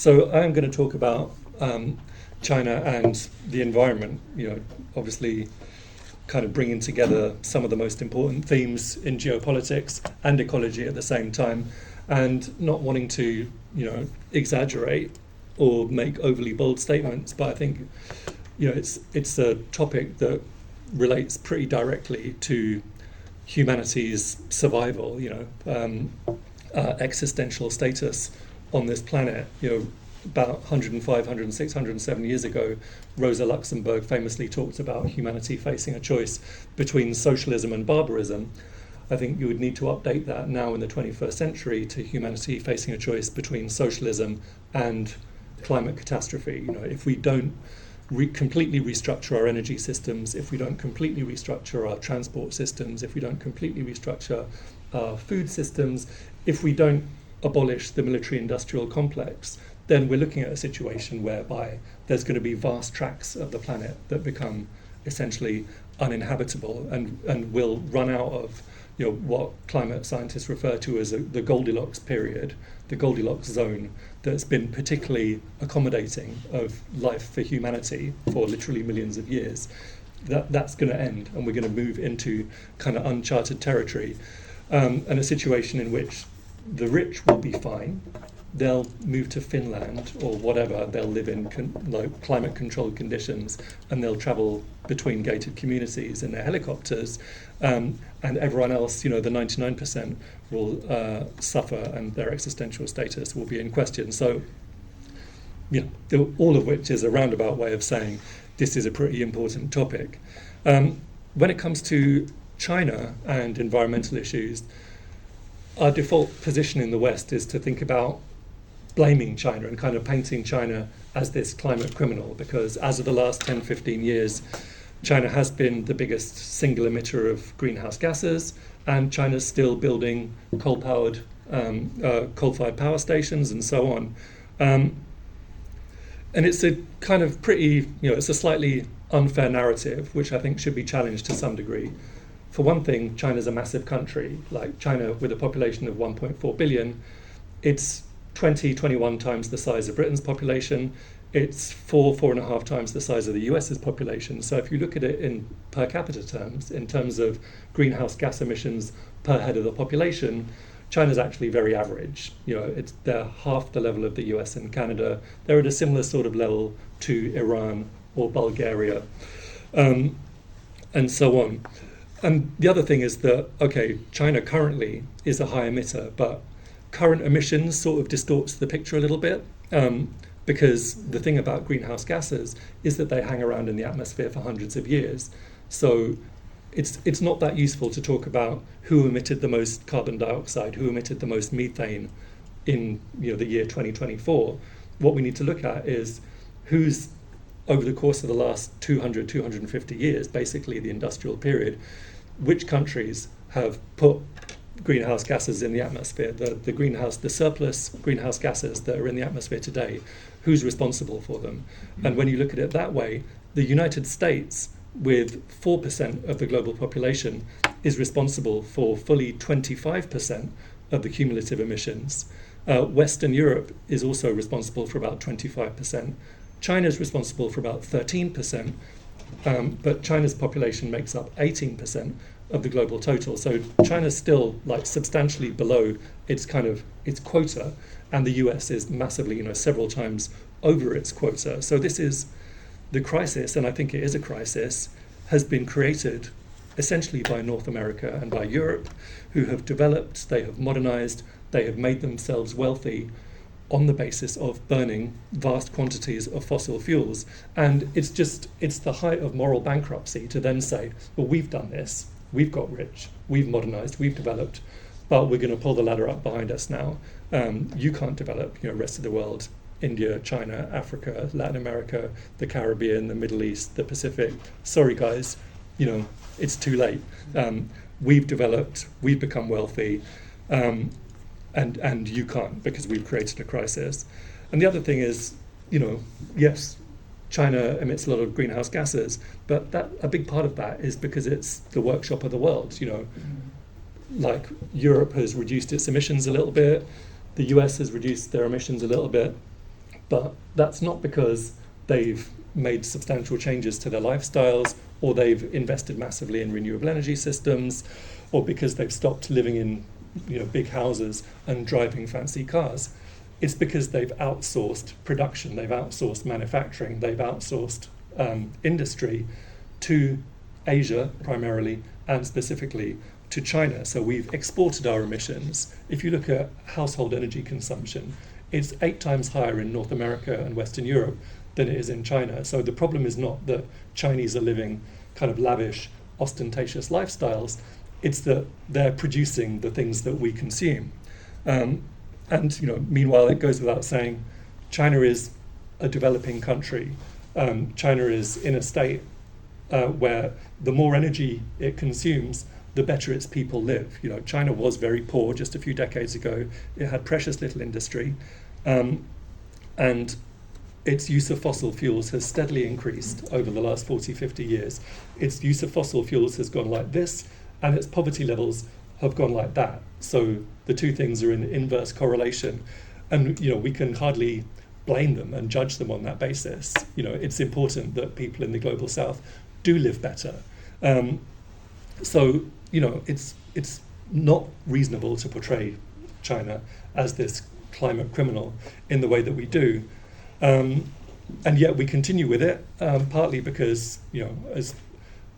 So I'm going to talk about China and the environment, obviously kind of bringing together some of the most important themes in geopolitics and ecology at the same time, and not wanting to, exaggerate or make overly bold statements, but I think, it's a topic that relates pretty directly to humanity's survival, existential status on this planet. About 105, 106, 107 years ago, Rosa Luxemburg famously talked about humanity facing a choice between socialism and barbarism. I think you would need to update that now in the 21st century to humanity facing a choice between socialism and climate catastrophe. If we don't completely restructure our energy systems, if we don't completely restructure our transport systems, if we don't completely restructure our food systems, if we don't abolish the military-industrial complex, then we're looking at a situation whereby there's going to be vast tracts of the planet that become essentially uninhabitable and will run out of what climate scientists refer to as the Goldilocks period, the Goldilocks zone, that's been particularly accommodating of life for humanity for literally millions of years. That's going to end, and we're going to move into kind of uncharted territory, and a situation in which the rich will be fine. They'll move to Finland or whatever. They'll live in climate-controlled conditions, and they'll travel between gated communities in their helicopters. And everyone else, the 99%, will suffer, and their existential status will be in question. So, all of which is a roundabout way of saying this is a pretty important topic. When it comes to China and environmental issues, our default position in the West is to think about blaming China and kind of painting China as this climate criminal, because as of the last 10, 15 years, China has been the biggest single emitter of greenhouse gases, and China's still building coal-fired power stations and so on. And it's a kind of pretty, it's a slightly unfair narrative, which I think should be challenged to some degree. For one thing, China's a massive country. Like China, with a population of 1.4 billion, it's 21 times the size of Britain's population. It's 4.5 times the size of the US's population. So if you look at it in per capita terms, in terms of greenhouse gas emissions per head of the population, China's actually very average. They're half the level of the US and Canada. They're at a similar sort of level to Iran or Bulgaria, and so on. And the other thing is that, China currently is a high emitter, but current emissions sort of distorts the picture a little bit, because the thing about greenhouse gases is that they hang around in the atmosphere for hundreds of years. So it's not that useful to talk about who emitted the most carbon dioxide, who emitted the most methane in the year 2024. What we need to look at is who's, over the course of the last 250 years, basically the industrial period, which countries have put greenhouse gases in the atmosphere, the surplus greenhouse gases that are in the atmosphere today, who's responsible for them? And when you look at it that way, the United States, with 4% of the global population, is responsible for fully 25% of the cumulative emissions. Western Europe is also responsible for about 25%. China is responsible for about 13%, but China's population makes up 18% of the global total. So China's still substantially below its quota, and the US is massively, several times over its quota. So this is the crisis, and I think it is a crisis, has been created essentially by North America and by Europe, who have developed, they have modernized, they have made themselves wealthy on the basis of burning vast quantities of fossil fuels. And it's the height of moral bankruptcy to then say, well, we've done this, we've got rich, we've modernized, we've developed, but we're going to pull the ladder up behind us now. You can't develop, rest of the world, India, China, Africa, Latin America, the Caribbean, the Middle East, the Pacific. Sorry, guys, it's too late. We've developed, we've become wealthy, and you can't, because we've created a crisis. And the other thing is, yes, China emits a lot of greenhouse gases, but a big part of that is because it's the workshop of the world. Like Europe has reduced its emissions a little bit, the US has reduced their emissions a little bit, But that's not because they've made substantial changes to their lifestyles, or they've invested massively in renewable energy systems, or because they've stopped living in big houses and driving fancy cars. It's because they've outsourced production, they've outsourced manufacturing, they've outsourced industry to Asia primarily, and specifically to China. So we've exported our emissions. If you look at household energy consumption, it's 8 times higher in North America and Western Europe than it is in China. So the problem is not that Chinese are living kind of lavish, ostentatious lifestyles, it's that they're producing the things that we consume. And meanwhile, it goes without saying, China is a developing country. China is in a state where the more energy it consumes, the better its people live. China was very poor just a few decades ago. It had precious little industry, and its use of fossil fuels has steadily increased over the last 40, 50 years. Its use of fossil fuels has gone like this, and its poverty levels have gone like that. So the two things are in inverse correlation, and we can hardly blame them and judge them on that basis. It's important that people in the global south do live better. So it's not reasonable to portray China as this climate criminal in the way that we do. And yet we continue with it, partly because,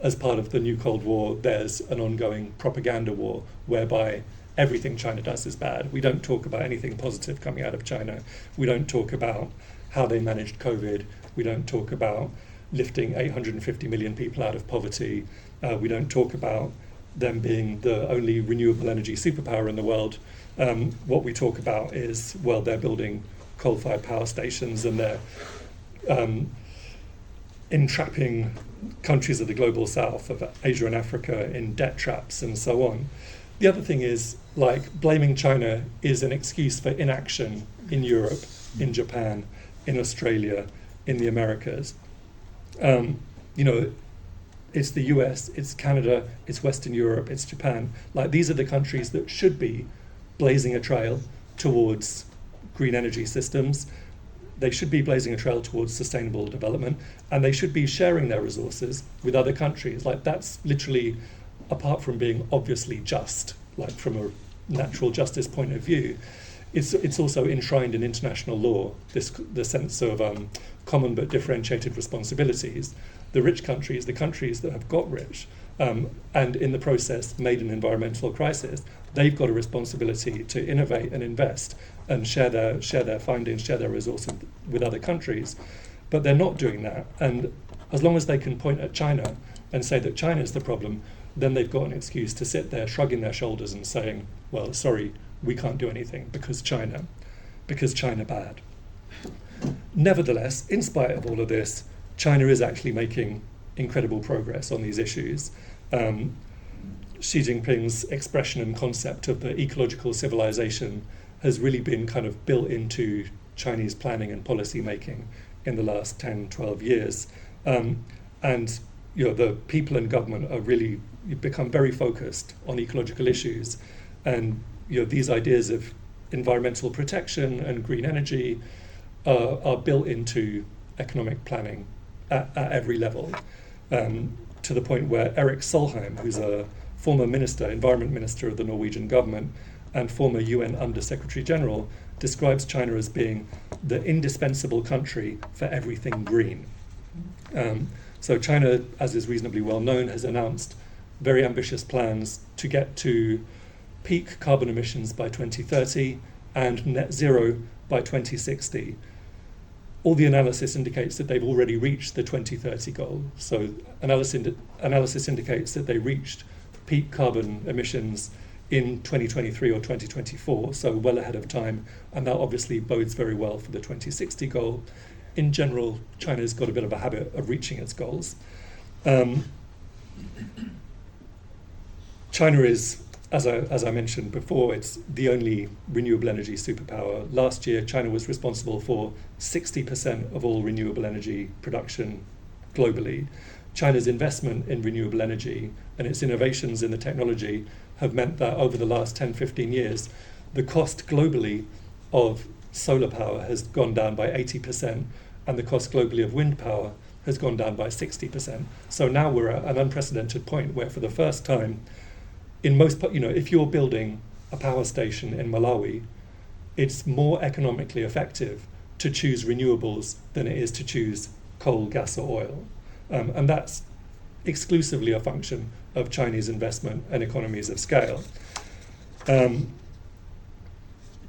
as part of the new Cold War, there's an ongoing propaganda war whereby everything China does is bad. We don't talk about anything positive coming out of China. We don't talk about how they managed COVID. We don't talk about lifting 850 million people out of poverty. We don't talk about them being the only renewable energy superpower in the world. What we talk about is, well, they're building coal-fired power stations, and they're entrapping countries of the global south, of Asia and Africa, in debt traps and so on. The other thing is, blaming China is an excuse for inaction in Europe, in Japan, in Australia, in the Americas. It's the US, it's Canada, it's Western Europe, it's Japan. These are the countries that should be blazing a trail towards green energy systems. They should be blazing a trail towards sustainable development, and they should be sharing their resources with other countries. That's literally, apart from being obviously just, from a natural justice point of view, it's also enshrined in international law, the sense of common but differentiated responsibilities. The rich countries, the countries that have got rich, and in the process made an environmental crisis, they've got a responsibility to innovate and invest and share their findings, share their resources with other countries. But they're not doing that. And as long as they can point at China and say that China's the problem, then they've got an excuse to sit there shrugging their shoulders and saying, well, sorry, we can't do anything because China bad. Nevertheless, in spite of all of this, China is actually making incredible progress on these issues. Xi Jinping's expression and concept of the ecological civilization has really been kind of built into Chinese planning and policy making in the last 10, 12 years. And the people and government are really become very focused on ecological issues. And these ideas of environmental protection and green energy are built into economic planning at every level, to the point where Erik Solheim, who's a former environment minister of the Norwegian government and former UN Under-Secretary General, describes China as being the indispensable country for everything green. So China, as is reasonably well known, has announced very ambitious plans to get to peak carbon emissions by 2030 and net zero by 2060. All the analysis indicates that they've already reached the 2030 goal. So analysis indicates that they reached peak carbon emissions in 2023 or 2024, so well ahead of time, and that obviously bodes very well for the 2060 goal. In general, China's got a bit of a habit of reaching its goals. China is, as I mentioned before, it's the only renewable energy superpower. Last year, China was responsible for 60% of all renewable energy production globally. China's investment in renewable energy and its innovations in the technology have meant that over the last 10, 15 years, the cost globally of solar power has gone down by 80%, and the cost globally of wind power has gone down by 60%. So now we're at an unprecedented point where, for the first time, in most, if you're building a power station in Malawi, it's more economically effective to choose renewables than it is to choose coal, gas, or oil. And that's exclusively a function of Chinese investment and economies of scale.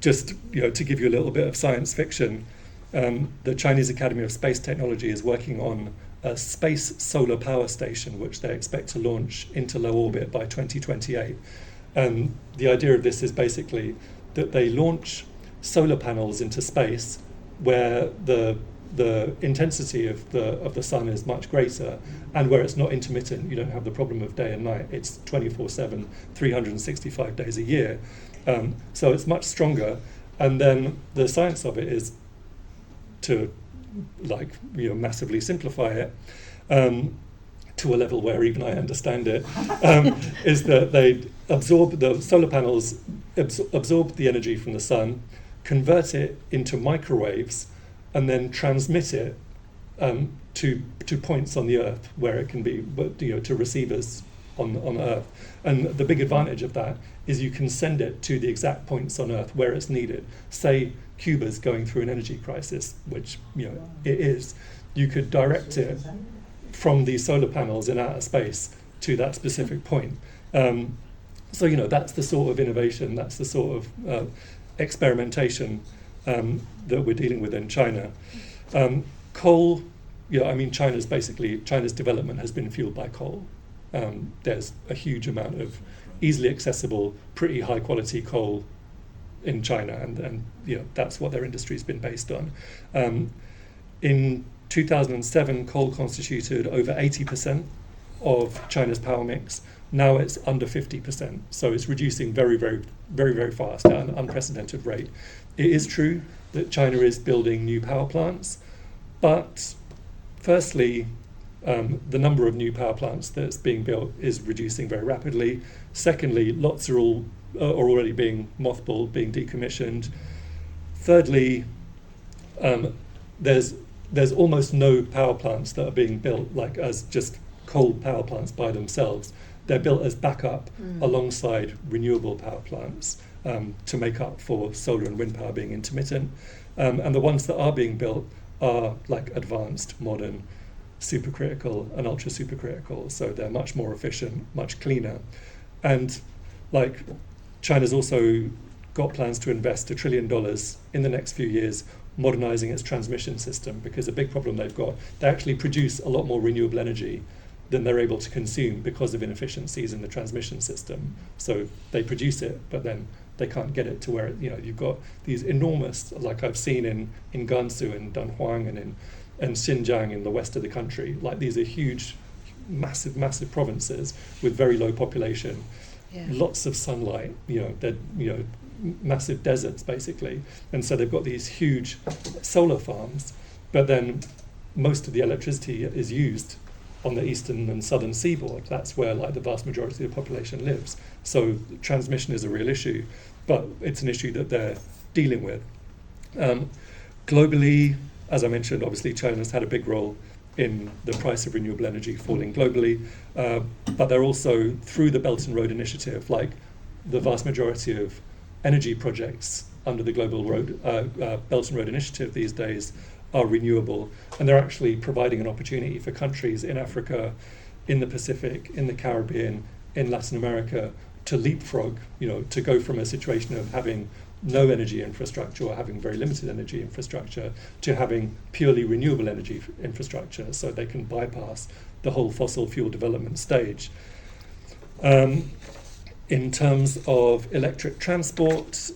Just to give you a little bit of science fiction, the Chinese Academy of Space Technology is working on a space solar power station, which they expect to launch into low orbit by 2028. And the idea of this is basically that they launch solar panels into space where the intensity of the sun is much greater, and where it's not intermittent. You don't have the problem of day and night. It's 24/7, 365 days a year. So it's much stronger. And then the science of it is to massively simplify it to a level where even I understand it, is that the solar panels absorb the energy from the sun, convert it into microwaves, and then transmit it to points on the Earth where it can be, to receivers on Earth. And the big advantage of that is you can send it to the exact points on Earth where it's needed. Say Cuba's going through an energy crisis, which it is. You could direct it from these solar panels in outer space to that specific point. So that's the sort of innovation, that's the sort of experimentation that we're dealing with in China. Coal, China's development has been fueled by coal. There's a huge amount of easily accessible, pretty high quality coal in China, and that's what their industry's been based on. In 2007, coal constituted over 80% of China's power mix. Now it's under 50%, so it's reducing very, very, very, very fast at an unprecedented rate. It is true that China is building new power plants, but firstly, the number of new power plants that's being built is reducing very rapidly. Secondly, lots are already being mothballed, being decommissioned. Thirdly, there's almost no power plants that are being built as just coal power plants by themselves. They're built as backup alongside renewable power plants to make up for solar and wind power being intermittent. And the ones that are being built are advanced, modern, supercritical and ultra supercritical. So they're much more efficient, much cleaner. And China's also got plans to invest $1 trillion in the next few years modernizing its transmission system, because a big problem they've got, they actually produce a lot more renewable energy than they're able to consume because of inefficiencies in the transmission system. So they produce it, but then they can't get it to where you've got these enormous, like I've seen in Gansu and Dunhuang and Xinjiang in the west of the country. These are huge, massive provinces with very low population, lots of sunlight. They're massive deserts basically, and so they've got these huge solar farms. But then most of the electricity is used on the eastern and southern seaboard. That's where the vast majority of the population lives. So transmission is a real issue, but it's an issue that they're dealing with. Globally, as I mentioned, obviously China's had a big role in the price of renewable energy falling globally, but they're also, through the Belt and Road Initiative, the vast majority of energy projects under the Global Belt and Road Initiative these days are renewable, and they're actually providing an opportunity for countries in Africa, in the Pacific, in the Caribbean, in Latin America to leapfrog, to go from a situation of having no energy infrastructure or having very limited energy infrastructure to having purely renewable energy infrastructure, so they can bypass the whole fossil fuel development stage. In terms of electric transport,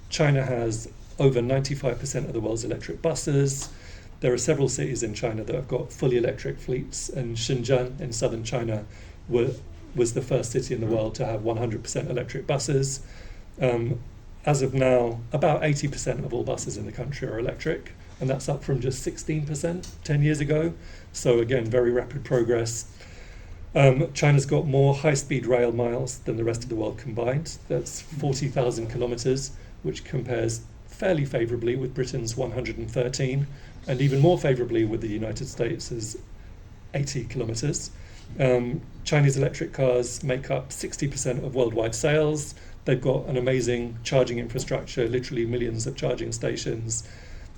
China has over 95% of the world's electric buses. There are several cities in China that have got fully electric fleets, and Shenzhen in southern China was the first city in the world to have 100% electric buses. As of now, about 80% of all buses in the country are electric, and that's up from just 16% 10 years ago. So again, very rapid progress. China's got more high-speed rail miles than the rest of the world combined. That's 40,000 kilometers, which compares fairly favourably with Britain's 113, and even more favourably with the United States' 80 kilometres. Chinese electric cars make up 60% of worldwide sales. They've got an amazing charging infrastructure, literally millions of charging stations.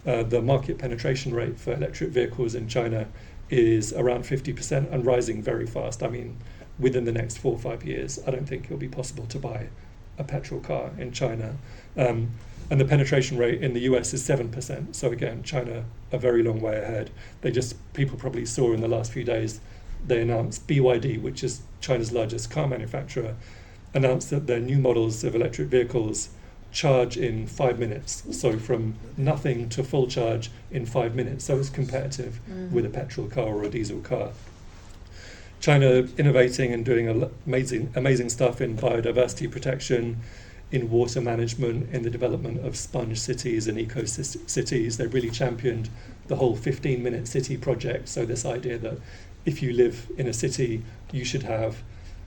The market penetration rate for electric vehicles in China is around 50% and rising very fast. I mean, within the next 4 or 5 years, I don't think it'll be possible to buy a petrol car in China. And the penetration rate in the US is 7%. So again, China a very long way ahead. People probably saw in the last few days, they announced BYD, which is China's largest car manufacturer, announced that their new models of electric vehicles charge in 5 minutes. So from nothing to full charge in 5 minutes. So it's competitive with a petrol car or a diesel car. China innovating and doing amazing stuff in biodiversity protection, in water management, in the development of sponge cities and eco-cities. They've really championed the whole 15-minute city project. So this idea that if you live in a city, you should have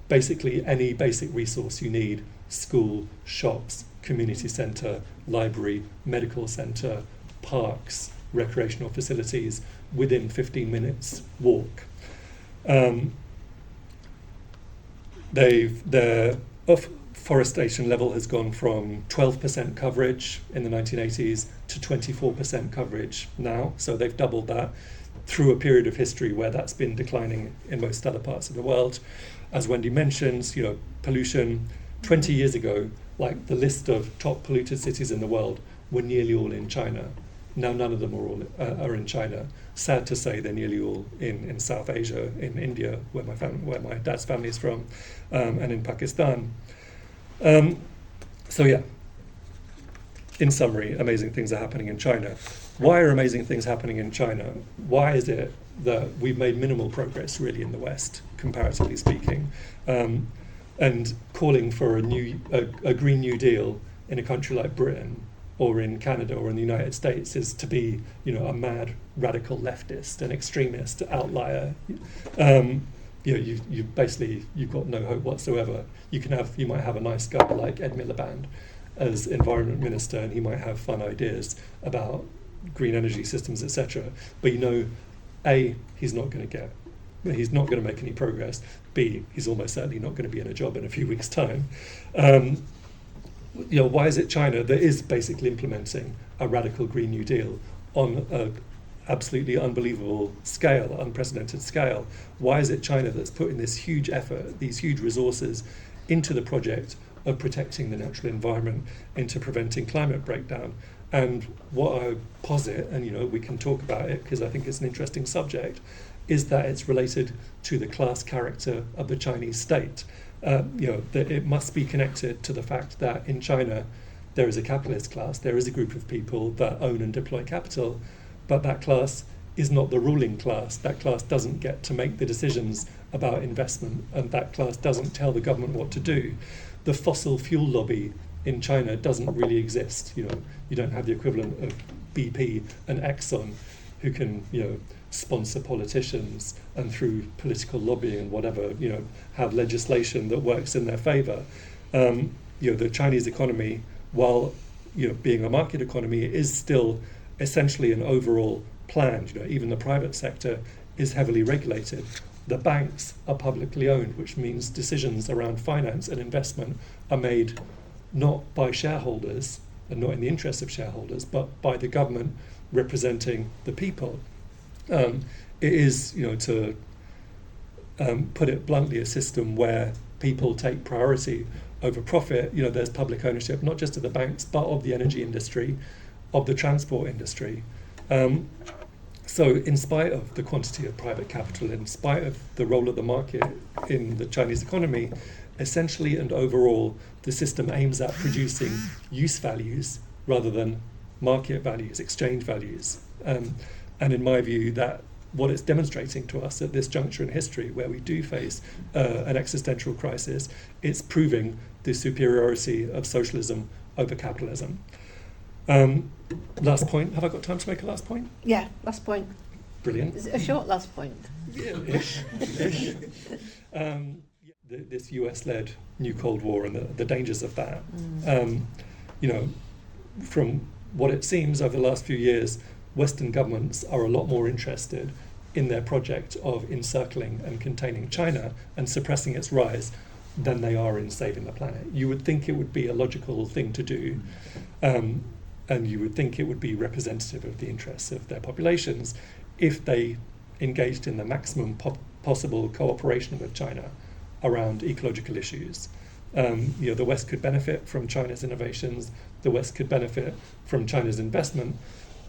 basically any basic resource you need: school, shops, community centre, library, medical centre, parks, recreational facilities within 15 minutes walk. Their afforestation level has gone from 12% coverage in the 1980s to 24% coverage now. So they've doubled that through a period of history where that's been declining in most other parts of the world. As Wendy mentions, pollution 20 years ago, like the list of top polluted cities in the world were nearly all in China. Now none of them are in China. Sad to say, they're nearly all in South Asia, in India, where my dad's family is from, and in Pakistan. So yeah, in summary, amazing things are happening in China. Why are amazing things happening in China? Why is it that we've made minimal progress really in the West, comparatively speaking? And calling for a Green New Deal in a country like Britain or in Canada or in the United States is to be, a mad radical leftist, an extremist, outlier. You've got no hope whatsoever. You might have a nice guy like Ed Miliband as Environment Minister, and he might have fun ideas about green energy systems, etc. But A, he's not going to make any progress. B, he's almost certainly not going to be in a job in a few weeks' time. Why is it China that is basically implementing a radical Green New Deal on an absolutely unbelievable scale, unprecedented scale? Why is it China that's putting this huge effort, these huge resources into the project of protecting the natural environment, into preventing climate breakdown? And what I posit, and we can talk about it because I think it's an interesting subject, is that it's related to the class character of the Chinese state. That it must be connected to the fact that in China there is a capitalist class, there is a group of people that own and deploy capital, but that class is not the ruling class. That class doesn't get to make the decisions about investment, and that class doesn't tell the government what to do. The fossil fuel lobby in China doesn't really exist. You don't have the equivalent of BP and Exxon who can, sponsor politicians and through political lobbying and whatever, have legislation that works in their favour. The Chinese economy, while being a market economy, is still essentially an overall plan. Even the private sector is heavily regulated. The banks are publicly owned, which means decisions around finance and investment are made not by shareholders and not in the interest of shareholders, but by the government representing the people. It is, to put it bluntly, a system where people take priority over profit. There's public ownership, not just of the banks, but of the energy industry, of the transport industry. So in spite of the quantity of private capital, in spite of the role of the market in the Chinese economy, essentially and overall, the system aims at producing use values rather than market values, exchange values. And in my view, that what it's demonstrating to us at this juncture in history, where we do face an existential crisis, it's proving the superiority of socialism over capitalism. Last point. Have I got time to make a last point? Yeah, last point. Brilliant. Is it a short last point? Yeah, ish. This US-led new Cold War and the dangers of that. From what it seems over the last few years, Western governments are a lot more interested in their project of encircling and containing China and suppressing its rise than they are in saving the planet. You would think it would be a logical thing to do, and you would think it would be representative of the interests of their populations if they engaged in the maximum possible cooperation with China around ecological issues. The West could benefit from China's innovations, the West could benefit from China's investment,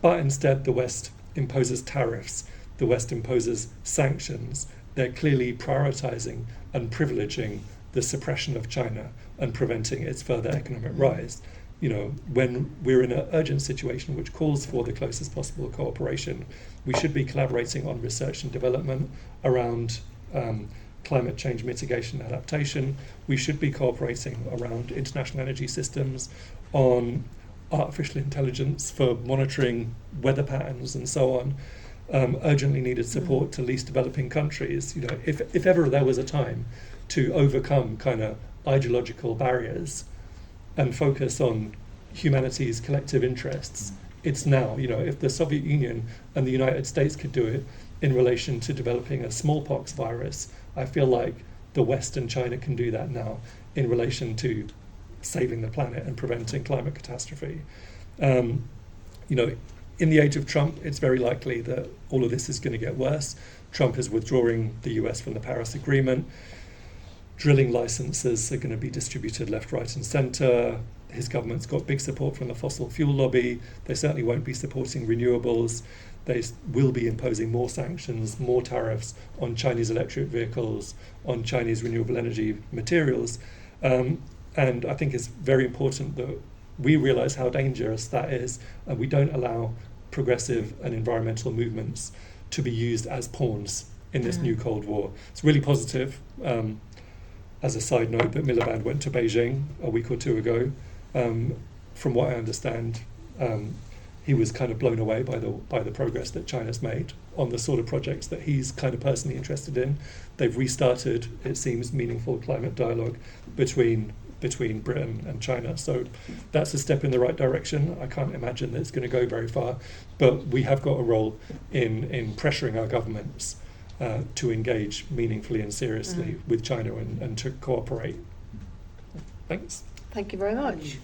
but instead the West imposes tariffs, the West imposes sanctions. They're clearly prioritizing and privileging the suppression of China and preventing its further economic rise. When we're in an urgent situation which calls for the closest possible cooperation, we should be collaborating on research and development around climate change mitigation and adaptation. We should be cooperating around international energy systems, on artificial intelligence for monitoring weather patterns and so on. Urgently needed support to least developing countries. If ever there was a time to overcome kind of ideological barriers and focus on humanity's collective interests, it's now. If the Soviet Union and the United States could do it in relation to developing a smallpox virus, I feel like the West and China can do that now in relation to saving the planet and preventing climate catastrophe. In the age of Trump, it's very likely that all of this is going to get worse. Trump is withdrawing the US from the Paris Agreement. Drilling licenses are going to be distributed left, right, and centre. His government's got big support from the fossil fuel lobby. They certainly won't be supporting renewables. They will be imposing more sanctions, more tariffs on Chinese electric vehicles, on Chinese renewable energy materials. And I think it's very important that we realise how dangerous that is, and we don't allow progressive and environmental movements to be used as pawns in this new Cold War. It's really positive. As a side note, that Miliband went to Beijing a week or two ago. From what I understand, he was kind of blown away by the progress that China's made on the sort of projects that he's kind of personally interested in. They've restarted, it seems, meaningful climate dialogue between Britain and China. So that's a step in the right direction. I can't imagine that it's going to go very far, but we have got a role in pressuring our governments to engage meaningfully and seriously with China and to cooperate. Thanks. Thank you very much.